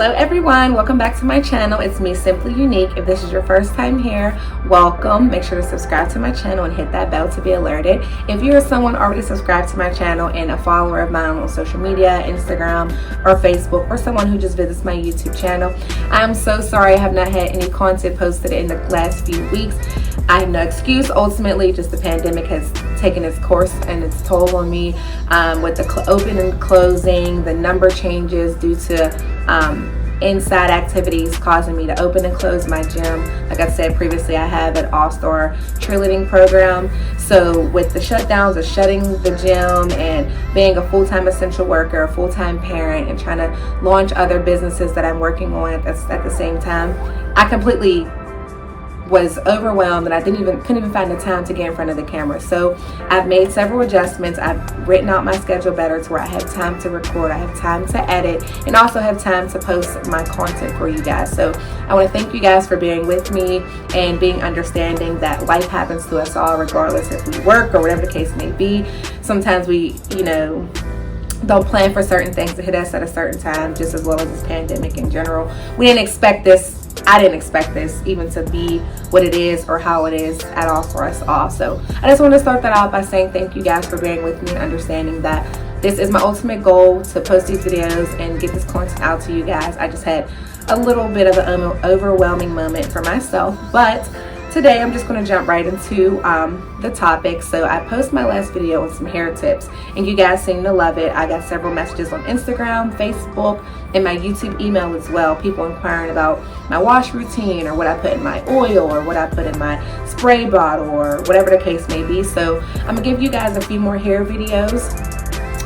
Hello everyone, welcome back to my channel. It's me, Simply Unique. If this is your first time here, welcome. Make sure to subscribe to my channel and hit that bell to be alerted. If you are someone already subscribed to my channel and a follower of mine on social media, Instagram or Facebook, or someone who just visits my YouTube channel, I'm so sorry I have not had any content posted in the last few weeks. I have no excuse. Ultimately, just the pandemic has taken its course and its toll on me with the open and closing, the number changes due to inside activities causing me to open and close my gym. Like I said previously, I have an all-star cheerleading program. So with the shutdowns of shutting the gym and being a full-time essential worker, a full-time parent, and trying to launch other businesses that I'm working on at the same time, I completely was overwhelmed and I couldn't even find the time to get in front of the camera. So I've made several adjustments. I've written out my schedule better to where I have time to record, I have time to edit, and also have time to post my content for you guys. So I want to thank you guys for being with me and being understanding that life happens to us all, regardless if we work or whatever the case may be. Sometimes we, don't plan for certain things to hit us at a certain time, just as well as this pandemic in general. We didn't expect this. I didn't expect this even to be what it is or how it is at all for us all. So I just want to start that out by saying thank you guys for bearing with me and understanding that this is my ultimate goal, to post these videos and get this content out to you guys. I just had a little bit of an overwhelming moment for myself, but today I'm just going to jump right into the topic. So I posted my last video on some hair tips and you guys seem to love it. I got several messages on Instagram, Facebook, and my YouTube email as well. People inquiring about my wash routine or what I put in my oil or what I put in my spray bottle or whatever the case may be. So I'm going to give you guys a few more hair videos.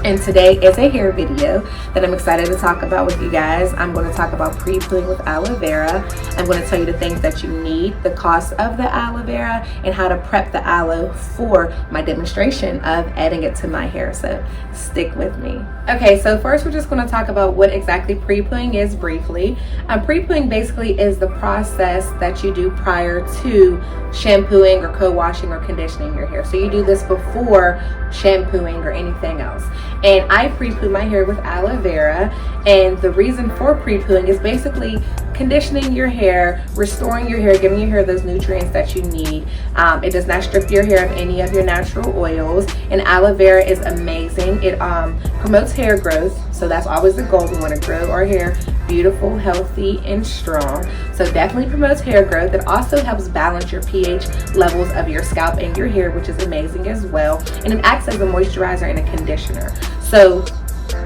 And today is a hair video that I'm excited to talk about with you guys. I'm going to talk about pre-pooing with aloe vera. I'm going to tell you the things that you need, the cost of the aloe vera, and how to prep the aloe for my demonstration of adding it to my hair. So stick with me. Okay, so first we're just going to talk about what exactly pre-pooing is briefly. Pre-pooing basically is the process that you do prior to shampooing or co-washing or conditioning your hair. So you do this before shampooing or anything else. And I pre-poo my hair with aloe vera, and the reason for pre-pooing is basically conditioning your hair, restoring your hair, giving your hair those nutrients that you need. It does not strip your hair of any of your natural oils, and aloe vera is amazing. It promotes hair growth, so that's always the goal. We want to grow our hair beautiful, healthy, and strong. So definitely promotes hair growth. It also helps balance your pH levels of your scalp and your hair, which is amazing as well. And it acts as a moisturizer and a conditioner. So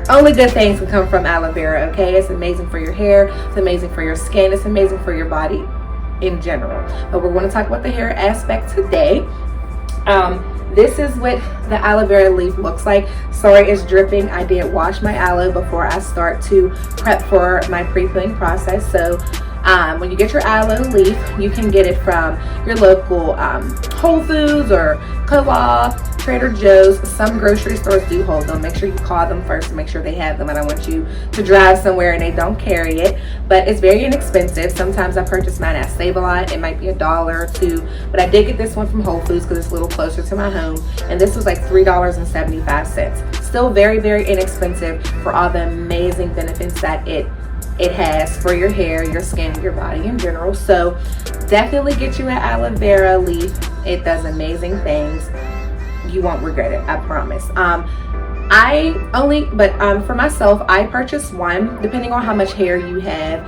only good things can come from aloe vera, okay? It's amazing for your hair, it's amazing for your skin, it's amazing for your body in general. But we're going to talk about the hair aspect today. This is what the aloe vera leaf looks like. Sorry, it's dripping. I did wash my aloe before I start to prep for my pre-pooing process. So when you get your aloe leaf, you can get it from your local Whole Foods or Co-op, Trader Joe's. Some grocery stores do hold them. Make sure you call them first to make sure they have them. I don't want you to drive somewhere and they don't carry it. But it's very inexpensive. Sometimes I purchase mine at Save-A-Lot. It might be $1 or $2. But I did get this one from Whole Foods because it's a little closer to my home. And this was like $3.75. Still very, very inexpensive for all the amazing benefits that it has for your hair, your skin, your body in general. So definitely get you an aloe vera leaf. It does amazing things. You won't regret it, I promise. For myself, I purchased one. Depending on how much hair you have,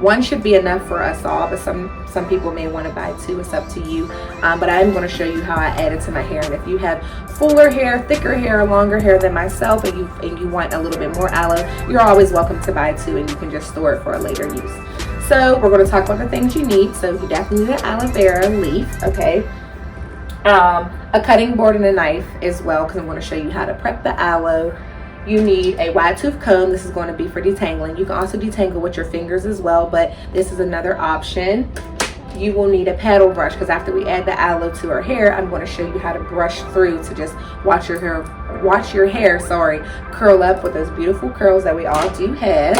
one should be enough for us all, but some people may want to buy two. It's up to you. But I'm going to show you how I add it to my hair. And if you have fuller hair, thicker hair, longer hair than myself, and you want a little bit more aloe, you're always welcome to buy two, and you can just store it for a later use. So we're going to talk about the things you need. So you definitely need an aloe vera leaf, okay? A cutting board and a knife as well, because I'm going to show you how to prep the aloe. You need a wide tooth comb. This is going to be for detangling. You can also detangle with your fingers as well, but this is another option. You will need a paddle brush, because after we add the aloe to our hair, I'm going to show you how to brush through to just watch your hair curl up with those beautiful curls that we all do have.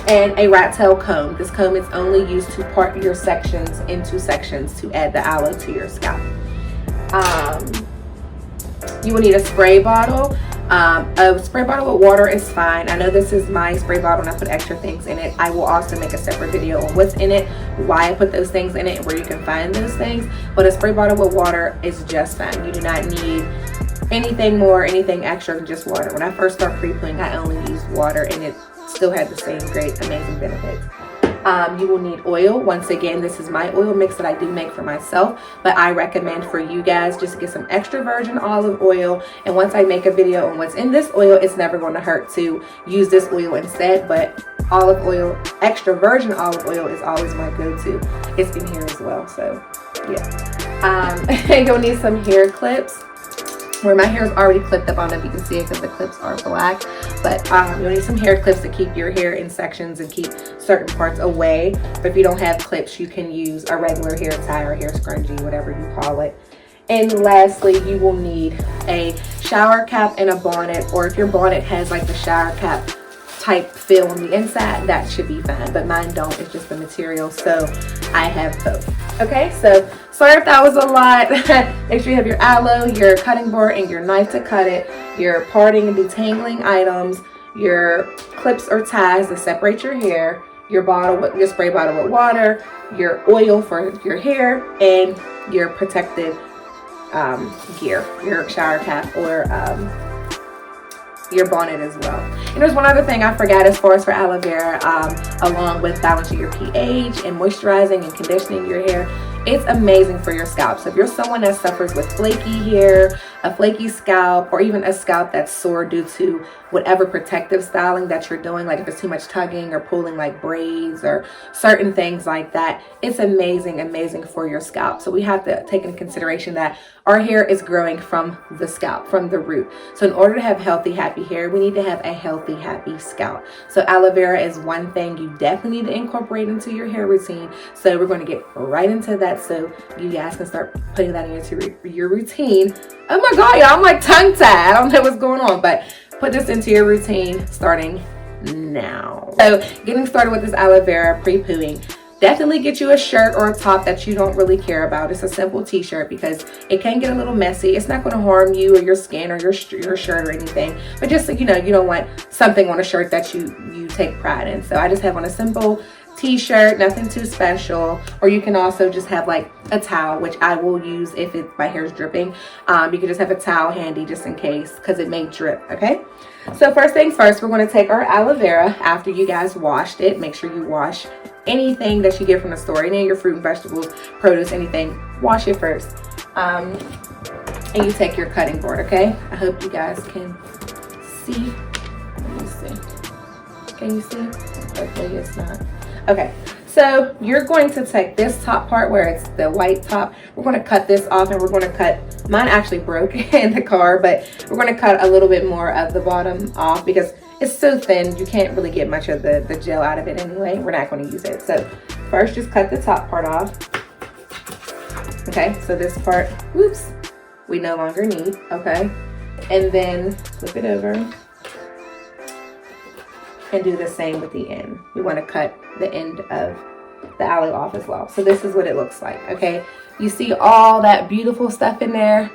And a rat tail comb. This comb is only used to part your sections into sections to add the aloe to your scalp. You will need a spray bottle. A spray bottle with water is fine. I know this is my spray bottle and I put extra things in it. I will also make a separate video on what's in it, why I put those things in it, and where you can find those things. But a spray bottle with water is just fine. You do not need anything more, anything extra than just water. When I first started pre-pooing, I only used water and it still had the same great, amazing benefits. You will need oil. Once again, this is my oil mix that I do make for myself, but I recommend for you guys just get some extra virgin olive oil. And once I make a video on what's in this oil, it's never going to hurt to use this oil instead. But olive oil, extra virgin olive oil is always my go-to. It's in here as well, so yeah. You'll need some hair clips. Where my hair is already clipped up, I don't know if you can see it because the clips are black, but you'll need some hair clips to keep your hair in sections and keep certain parts away. But if you don't have clips, you can use a regular hair tie or hair scrunchie, whatever you call it. And lastly, you will need a shower cap and a bonnet, or if your bonnet has like the shower cap type feel on the inside, that should be fine, but mine don't. It's just the material, so I have both. Okay, so sorry if that was a lot. Make sure you have your aloe, your cutting board, and your knife to cut it, your parting and detangling items, your clips or ties to separate your hair, your bottle with your spray bottle with water, your oil for your hair, and your protective gear, your shower cap or your bonnet as well. And there's one other thing I forgot as far as for aloe vera, along with balancing your pH and moisturizing and conditioning your hair. It's amazing for your scalp. So if you're someone that suffers with flaky hair, a flaky scalp, or even a scalp that's sore due to whatever protective styling that you're doing, like if it's too much tugging or pulling like braids or certain things like that, it's amazing for your scalp. So we have to take into consideration that our hair is growing from the scalp, from the root. So in order to have healthy, happy hair, we need to have a healthy, happy scalp. So aloe vera is one thing you definitely need to incorporate into your hair routine. So we're going to get right into that so you guys can start putting that into your routine. Oh my God, y'all, I'm like tongue tied. I don't know what's going on, but put this into your routine starting now. So getting started with this aloe vera pre-pooing, definitely get you a shirt or a top that you don't really care about. It's a simple t-shirt because it can get a little messy. It's not going to harm you or your skin or your shirt or anything, but just so you know, you don't want something on a shirt that you take pride in. So I just have on a simple t-shirt, nothing too special. Or you can also just have like a towel, which I will use if my hair is dripping. You can just have a towel handy just in case, because it may drip. Okay, so first things first, we're going to take our aloe vera after you guys washed it. Make sure you wash anything that you get from the store, any of your fruit and vegetables, produce, anything, wash it first. And you take your cutting board. Okay, I hope you guys can see. Let me see. Can you see? Hopefully it's not. Okay, so you're going to take this top part where it's the white top. We're going to cut this off, and we're going to cut, mine actually broke in the car, but we're going to cut a little bit more of the bottom off because it's so thin you can't really get much of the gel out of it anyway. We're not going to use it. So first, just cut the top part off. Okay, so this part, whoops, we no longer need. Okay, and then flip it over and do the same with the end. We want to cut the end of the aloe off as well. So this is what it looks like. Okay, you see all that beautiful stuff in there?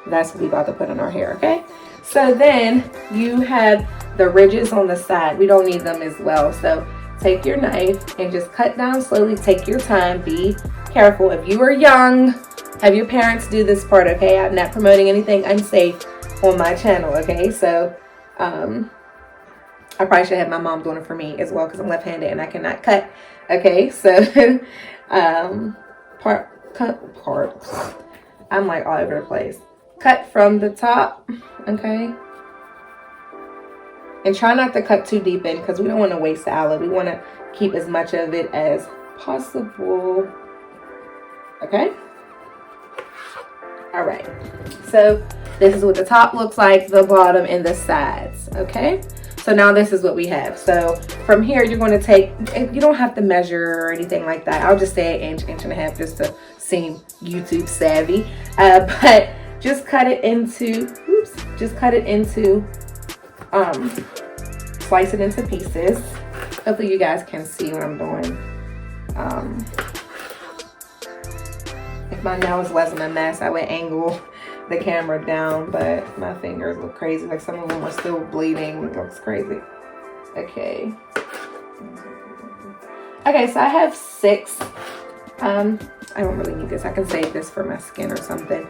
That's what we about to put on our hair. Okay, so then you have the ridges on the side. We don't need them as well. So take your knife and just cut down slowly. Take your time. Be careful. If you are young, have your parents do this part. Okay, I'm not promoting anything unsafe on my channel. Okay, so I probably should have my mom doing it for me as well because I'm left-handed and I cannot cut. Okay, so part. I'm like all over the place. Cut from the top. Okay, and try not to cut too deep in because we don't want to waste the aloe. We want to keep as much of it as possible. Okay. All right. So this is what the top looks like, the bottom, and the sides. Okay. So now this is what we have. So from here, you're going to take, you don't have to measure or anything like that. I'll just say an inch, inch and a half just to seem YouTube savvy. But just cut it into, slice it into pieces. Hopefully you guys can see what I'm doing. If my nails wasn't a mess, I would angle the camera down, but my fingers look crazy. Like some of them are still bleeding. It looks crazy. Okay. Okay, so I have 6. I don't really need this. I can save this for my skin or something.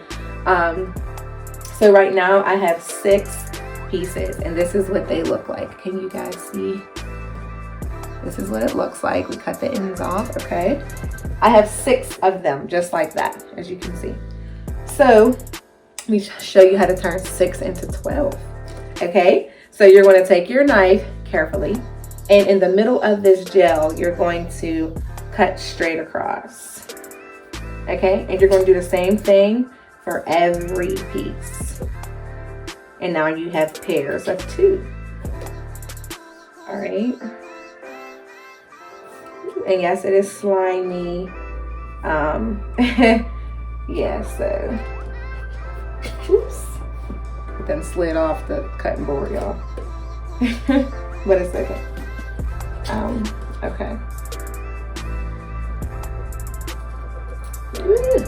So right now I have 6 pieces, and this is what they look like. Can you guys see? This is what it looks like. We cut the ends off, okay? I have 6 of them, just like that, as you can see. So let me show you how to turn 6 into 12, okay? So you're going to take your knife carefully, and in the middle of this gel, you're going to cut straight across, okay? And you're going to do the same thing for every piece. And now you have pairs of 2. All right. And yes, it is slimy. Yeah, so, oops. It done slid off the cutting board, y'all. But it's okay. Okay. Woo.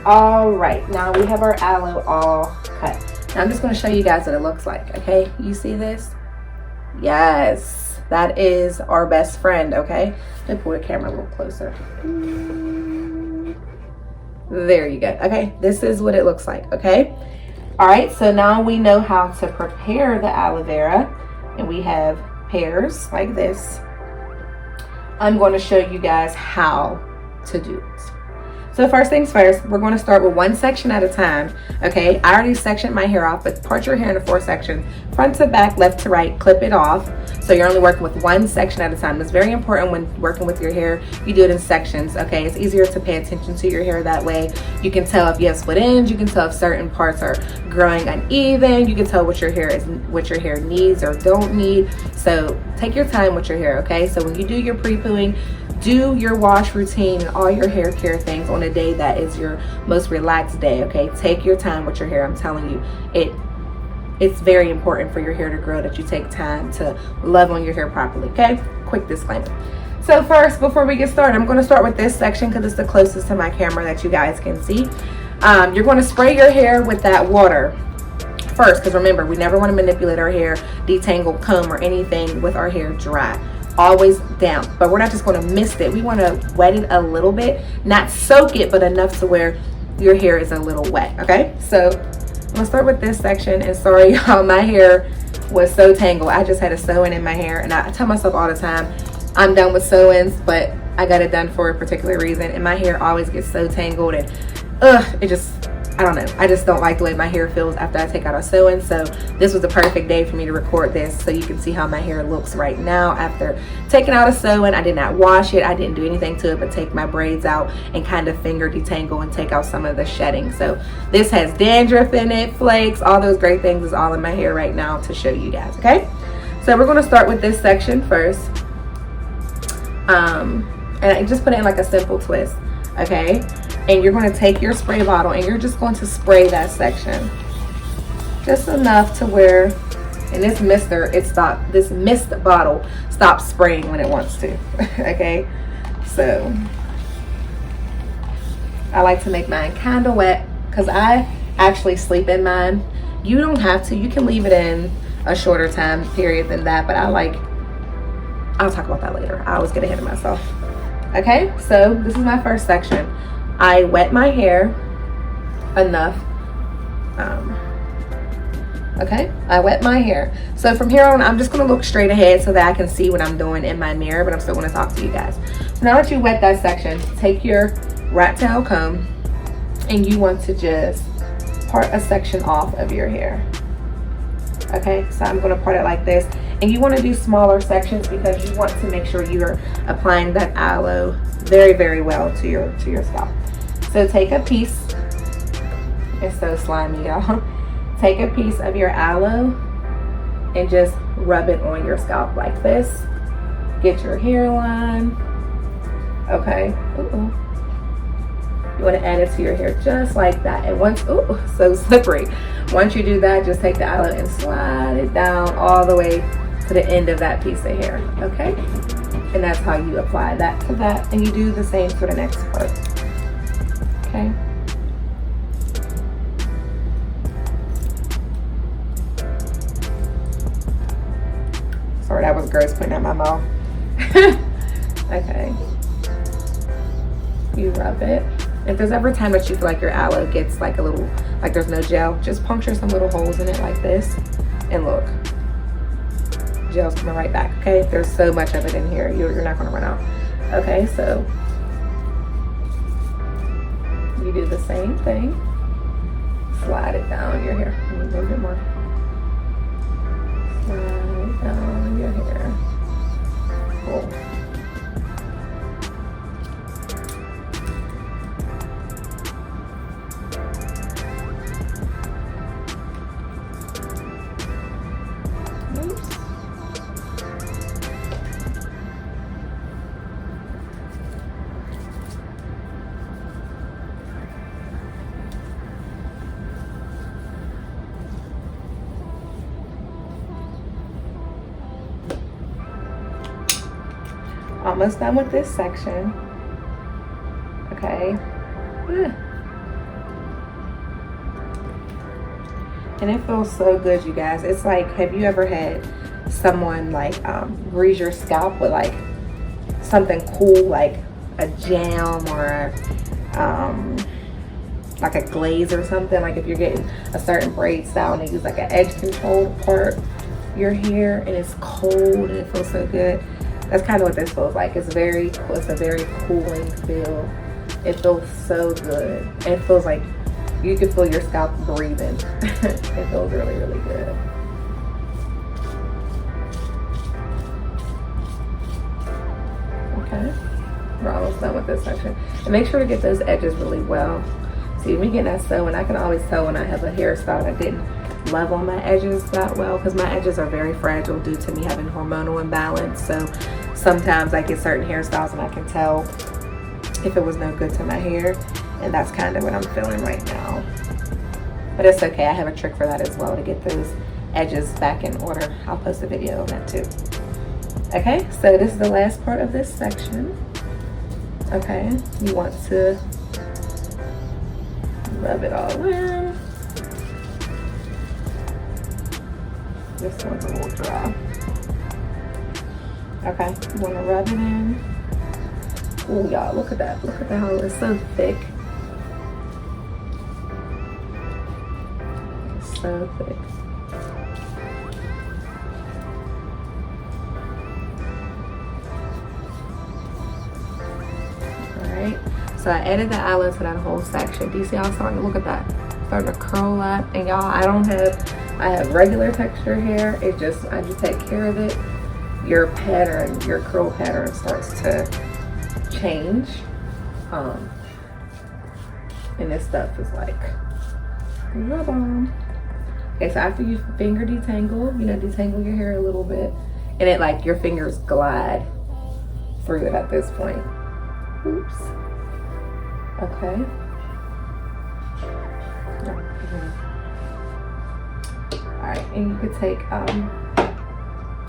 All right, now we have our aloe all cut. Now I'm just going to show you guys what it looks like, okay? You see this? Yes, that is our best friend, okay? Let me pull the camera a little closer. There you go. Okay, this is what it looks like, okay? All right, so now we know how to prepare the aloe vera, and we have pairs like this. I'm going to show you guys how to do it. So first things first, we're going to start with 1 section at a time, okay? I already sectioned my hair off, but part your hair into 4 sections, front to back, left to right, clip it off. So you're only working with 1 section at a time. It's very important when working with your hair, you do it in sections, okay? It's easier to pay attention to your hair that way. You can tell if you have split ends, you can tell if certain parts are growing uneven, you can tell what your hair needs or don't need. So take your time with your hair, okay? So when you do your pre-pooing, do your wash routine and all your hair care things on a day that is your most relaxed day, okay? Take your time with your hair. I'm telling you, it's very important for your hair to grow that you take time to love on your hair properly, okay? Quick disclaimer. So first, before we get started, I'm going to start with this section because it's the closest to my camera that you guys can see. You're going to spray your hair with that water first, because remember, we never want to manipulate our hair, detangle, comb, or anything with our hair dry. Always down, but we're not just going to mist it. We want to wet it a little bit, not soak it, but enough to where your hair is a little wet, okay? So I'm gonna start with this section, and sorry y'all, my hair was so tangled. I just had a sew-in in my hair, and I tell myself all the time I'm done with sew-ins, but I got it done for a particular reason, and my hair always gets so tangled, and it just, I don't know, I just don't like the way my hair feels after I take out a sew-in. So this was the perfect day for me to record this so you can see how my hair looks right now after taking out a sew-in. I did not wash it, I didn't do anything to it but take my braids out and kind of finger detangle and take out some of the shedding. So this has dandruff in it, flakes, all those great things is all in my hair right now to show you guys, okay? So we're going to start with this section first, and I just put it in like a simple twist, okay? And you're going to take your spray bottle and you're just going to spray that section just enough to where, and this mist bottle stops spraying when it wants to. Okay, so I like to make mine kind of wet because I actually sleep in mine. You don't have to, you can leave it in a shorter time period than that, but I'll talk about that later. I always get ahead of myself. Okay, so this is my first section. I wet my hair enough. Okay, I wet my hair. So from here on, I'm just going to look straight ahead so that I can see what I'm doing in my mirror, but I'm still going to talk to you guys. So now that you wet that section, take your rat tail comb and you want to just part a section off of your hair. Okay, so I'm going to part it like this. And you want to do smaller sections because you want to make sure you are applying that aloe very, very well to your scalp. So take a piece, it's so slimy, y'all. Take a piece of your aloe and just rub it on your scalp like this. Get your hairline, okay. You want to add it to your hair just like that. And once, so slippery. Once you do that, just take the aloe and slide it down all the way to the end of that piece of hair, okay? And that's how you apply that to that. And you do the same for the next part. okay? Sorry, that was gross putting out my mouth. Okay. You rub it. If there's ever a time that you feel like your aloe gets like a little, like there's no gel, just puncture some little holes in it like this, and look, gel's coming right back, okay? There's so much of it in here, you're not gonna run out. Okay, so you do the same thing. Slide it down your hair. A little bit more. Slide down your hair. Cool. Almost done with this section. Okay. And it feels so good, you guys. It's like, have you ever had someone like grease your scalp with like something cool, like a jam or like a glaze or something? Like if you're getting a certain braid style and they use like an edge control part your hair and it's cold and it feels so good. That's kind of what this feels like. It's a very cooling feel. It feels so good. It feels like you can feel your scalp breathing. It feels really, really good. Okay, we're almost done with this section. And make sure to get those edges really well. See, me getting that sewing, I can always tell when I have a hairstyle that didn't level my edges that well, because my edges are very fragile due to me having hormonal imbalance. So sometimes I get certain hairstyles and I can tell if it was no good to my hair, and that's kind of what I'm feeling right now. But it's okay, I have a trick for that as well to get those edges back in order. I'll post a video on that too. Okay, so this is the last part of this section. Okay, you want to rub it all in. This one's a little dry. Okay, you want to rub it in. Oh, y'all, look at that. Look at that, how it's so thick. So thick. Alright, so I added the aloe to that whole section. Do you see how it's starting to look at that? Starting to curl up. And y'all, I have regular texture hair. It just, I just take care of it. Your pattern, your curl pattern starts to change. And this stuff is like rub on. Okay, so after you finger detangle, detangle your hair a little bit, and it like your fingers glide through it at this point. Oops. Okay. Alright, and you could take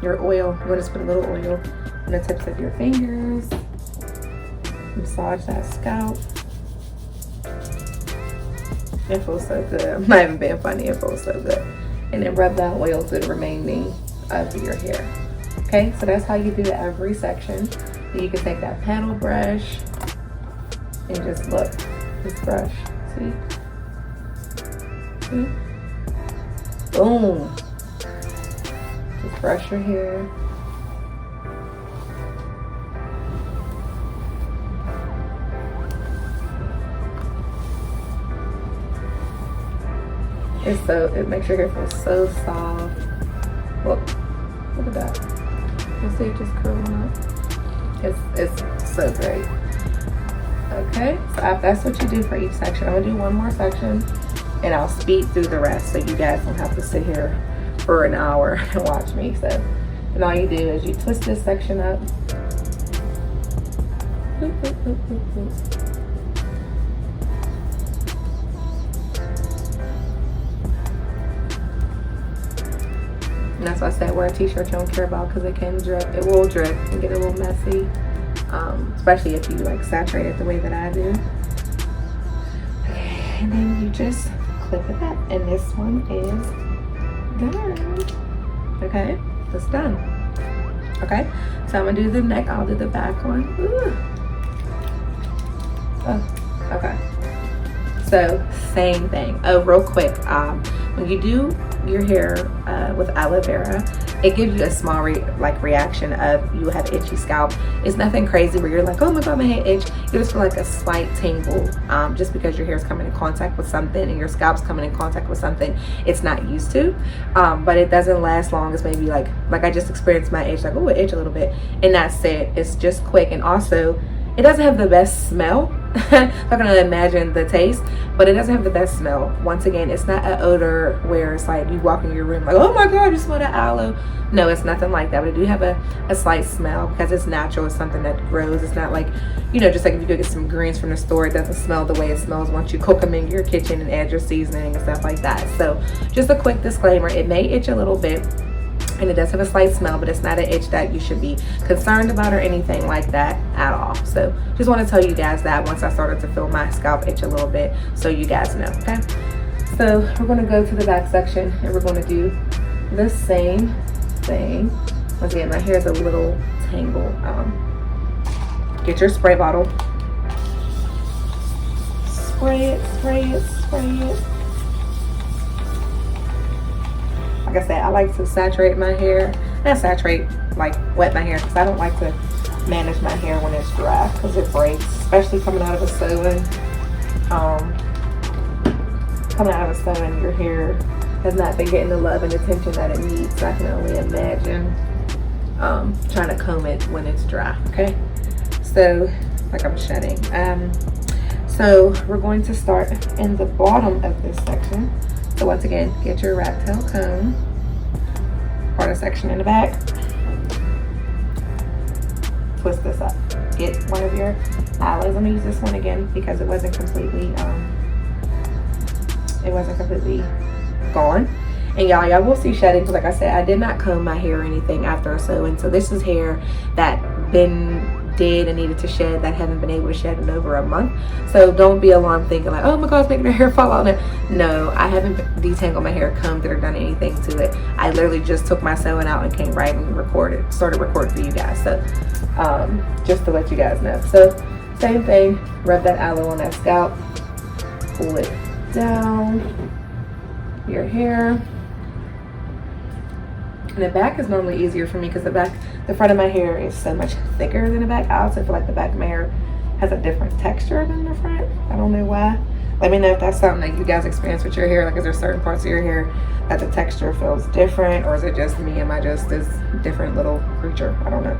your oil. You want to put a little oil on the tips of your fingers. Massage that scalp. It feels so good. I'm not even being funny. It feels so good. And then rub that oil through the remaining of your hair. Okay, so that's how you do every section. Then you can take that paddle brush and just look. This brush. See? See? Boom. Just brush your hair. It makes your hair feel so soft. Look at that. You see it just curling up? It's so great. Okay, so that's what you do for each section. I'm gonna do one more section and I'll speed through the rest so you guys don't have to sit here for an hour and watch me. So, and all you do is you twist this section up. Boop, boop, boop, boop, boop. And that's why I said wear a t-shirt you don't care about, because it can drip. It will drip and get a little messy, especially if you like saturate it the way that I do. And then you just clip it up, and this one is done. Okay, it's done. Okay, so I'm gonna do the neck. I'll do the back one. Ooh. Oh, okay. So same thing. Oh, real quick, when you do your hair with aloe vera, it gives you a small reaction of you have itchy scalp. It's nothing crazy where you're like, oh my god, my hair itch. You just feel like a slight tingle, just because your hair is coming in contact with something and your scalp's coming in contact with something it's not used to. But it doesn't last long. It's maybe like I just experienced my itch, like, oh, it itch a little bit, and that's it. It's just quick. And also, it doesn't have the best smell. I'm not gonna imagine the taste, but it doesn't have the best smell. Once again, it's not an odor where it's like you walk in your room like, oh my god, you smell that aloe. No, it's nothing like that, but it do have a slight smell because it's natural. It's something that grows. It's not like, you know, just like if you go get some greens from the store, it doesn't smell the way it smells once you cook them in your kitchen and add your seasoning and stuff like that. So just a quick disclaimer, it may itch a little bit, and it does have a slight smell, but it's not an itch that you should be concerned about or anything like that at all. So just want to tell you guys that once I started to feel my scalp itch a little bit, so you guys know. Okay, so we're going to go to the back section and we're going to do the same thing. Once again, my hair is a little tangled. Get your spray bottle, spray it, spray it, spray it. Like I said, I like to saturate my hair. Not saturate, like wet my hair, because I don't like to manage my hair when it's dry because it breaks, especially coming out of a sew-in. Coming out of a sew-in, your hair has not been getting the love and attention that it needs. So I can only imagine trying to comb it when it's dry. Okay, so like I'm shedding. So we're going to start in the bottom of this section. So once again, get your rat tail comb, part of section in the back, twist this up. Get one of your aloes. I'm gonna use this one again because it wasn't completely gone. And y'all will see shedding because, like I said, I did not comb my hair or anything after a sew-in. So this is hair that did and needed to shed that haven't been able to shed in over a month. So don't be alarmed thinking like, oh my god, it's making my hair fall out there. No, I haven't detangled my hair, combed it, or done anything to it. I literally just took my sewing out and came right and started recording for you guys. So just to let you guys know. So same thing, rub that aloe on that scalp, pull it down your hair. And the back is normally easier for me because the front of my hair is so much thicker than the back. I also feel like the back of my hair has a different texture than the front. I don't know why. Let me know if that's something that you guys experience with your hair. Like, is there certain parts of your hair that the texture feels different, or is it just me? Am I just this different little creature? I don't know.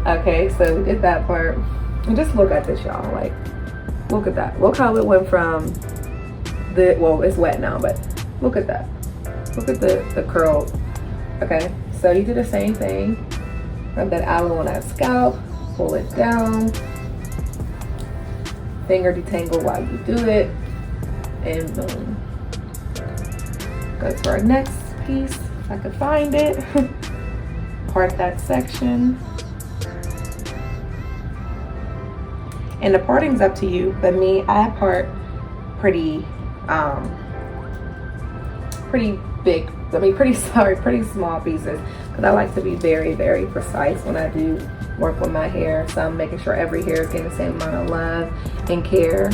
Okay, so we did that part. And just look at this, y'all. Like, look at that. Look how it went from well, it's wet now, but look at that. Look at the curl. Okay, so you do the same thing. Rub that aloe on that scalp, pull it down, finger detangle while you do it, and boom. Go to our next piece, if I could find it. Part that section. And the parting's up to you, but me, I part pretty big. I mean, pretty small pieces, because I like to be very, very precise when I do work with my hair. So I'm making sure every hair is getting the same amount of love and care.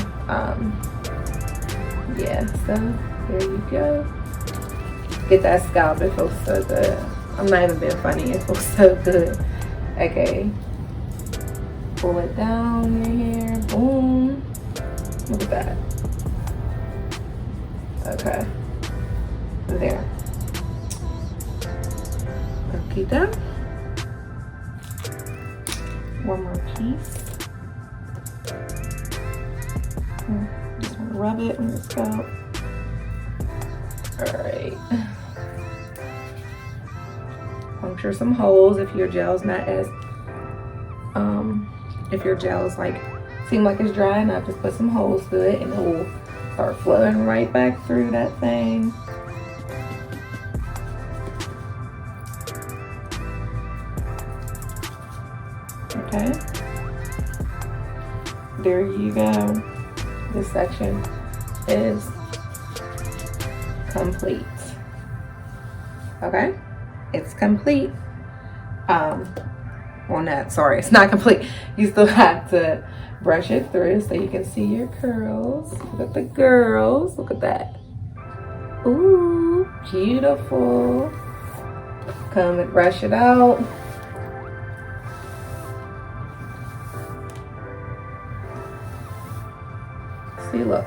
Yeah, so there you go. Get that scalp, it feels so good. I'm not even being funny, it feels so good. Okay, pull it down your hair, boom. Look at that. Okay, there. Okie doke. One more piece. Just want to rub it on the scalp. Alright. Puncture some holes if your gel's not as if your gel's like seem like it's dry enough, just put some holes through it and it will start flowing right back through that thing. Okay, there you go. This section is complete. Okay, it's complete. Well, not, sorry, it's not complete. You still have to brush it through so you can see your curls. Look at the girls. Look at that. Ooh, beautiful. Come and brush it out. See, look.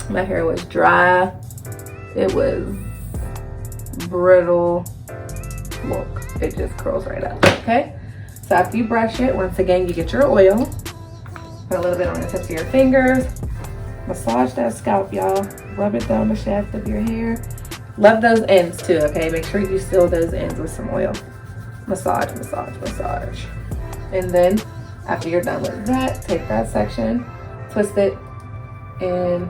My hair was dry. It was brittle. Look, it just curls right up. Okay, so after you brush it, once again, you get your oil. Put a little bit on the tips of your fingers. Massage that scalp, y'all. Rub it down the shaft of your hair. Love those ends too, okay? Make sure you seal those ends with some oil. Massage, massage, massage. And then after you're done with that, take that section, twist it, and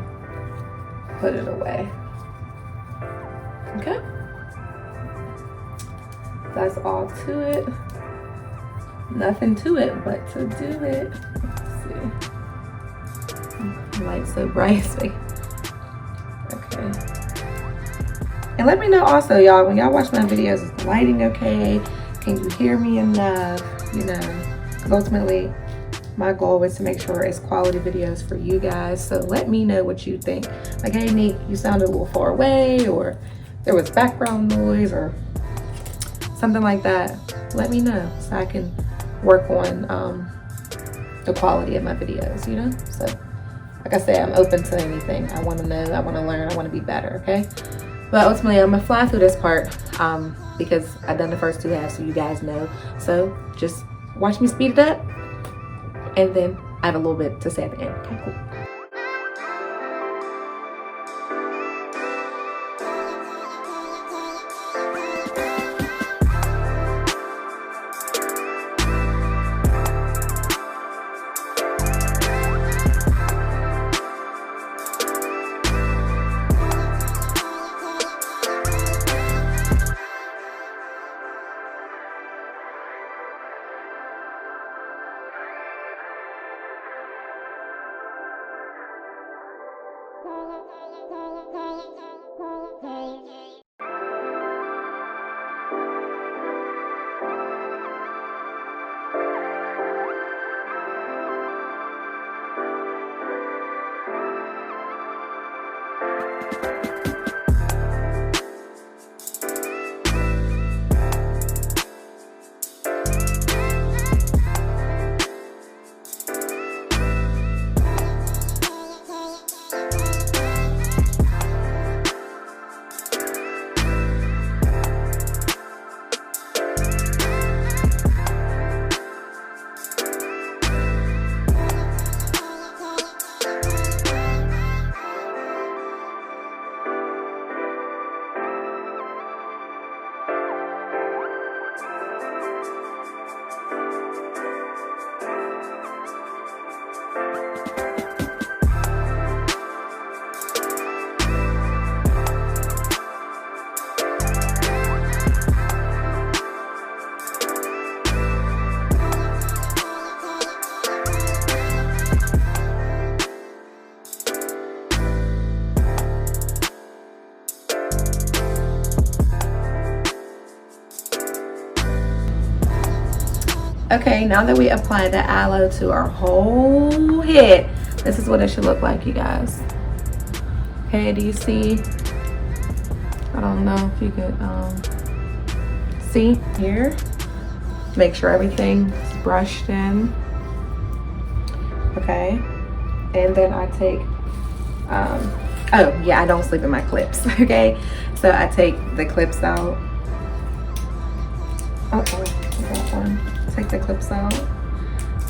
put it away. Okay? That's all to it. Nothing to it but to do it. Let's see. Light's so bright. Okay. And let me know also, y'all, when y'all watch my videos, is the lighting okay? Can you hear me enough? You know, because ultimately my goal is to make sure it's quality videos for you guys. So let me know what you think. Like, hey, Nick, you sounded a little far away, or there was background noise, or something like that. Let me know so I can work on the quality of my videos, you know? So, like I said, I'm open to anything. I want to know, I want to learn, I want to be better, okay? But ultimately, I'm gonna fly through this part because I've done the first two halves, so you guys know. So just watch me speed it up, and then I have a little bit to say at the end. Okay, cool. Okay, now that we apply the aloe to our whole head, this is what it should look like, you guys. Okay, do you see? I don't know if you could see here. Make sure everything's brushed in. Okay, and then I take, oh yeah, I don't sleep in my clips, okay? So I take the clips out. That one. Take the clips out,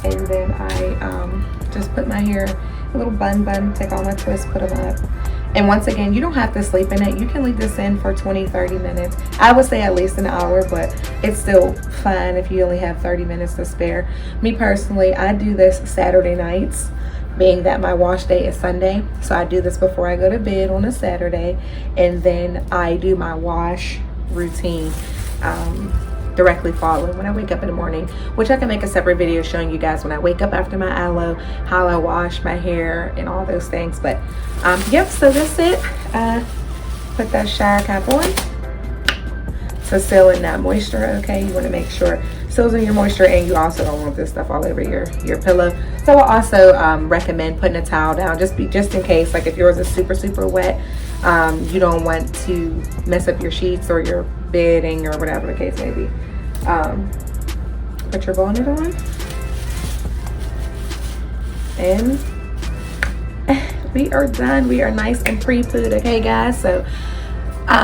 and then I just put my hair a little bun, take all my twists, put them up. And once again, you don't have to sleep in it. You can leave this in for 20-30 minutes. I would say at least an hour, but it's still fine if you only have 30 minutes to spare. Me personally, I do this Saturday nights, being that my wash day is Sunday. So I do this before I go to bed on a Saturday, and then I do my wash routine directly following when I wake up in the morning, which I can make a separate video showing you guys when I wake up after my aloe, how I wash my hair and all those things. But yep, so that's it. Put that shower cap on to seal in that moisture. Okay, you want to make sure it seals in your moisture, and you also don't want this stuff all over your pillow. So I also recommend putting a towel down just in case, like if yours is super wet, you don't want to mess up your sheets or your bedding or whatever the case may be. Put your bonnet on, and we are done. We are nice and pre-pooed. Okay guys, so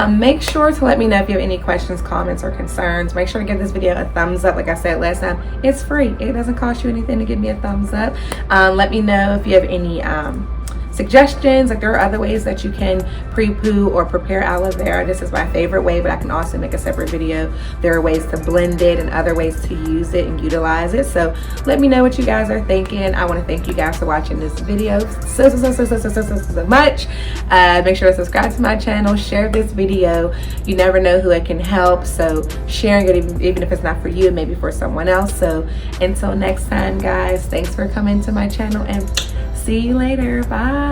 make sure to let me know if you have any questions, comments, or concerns. Make sure to give this video a thumbs up. Like I said last time, it's free. It doesn't cost you anything to give me a thumbs up. Let me know if you have any suggestions. Like, there are other ways that you can pre-poo or prepare aloe vera. This is my favorite way, but I can also make a separate video. There are ways to blend it and other ways to use it and utilize it. So let me know what you guys are thinking. I want to thank you guys for watching this video so much. Make sure to subscribe to my channel, share this video. You never know who it can help, so sharing it, even if it's not for you, maybe for someone else. So until next time guys, thanks for coming to my channel, and see you later. Bye.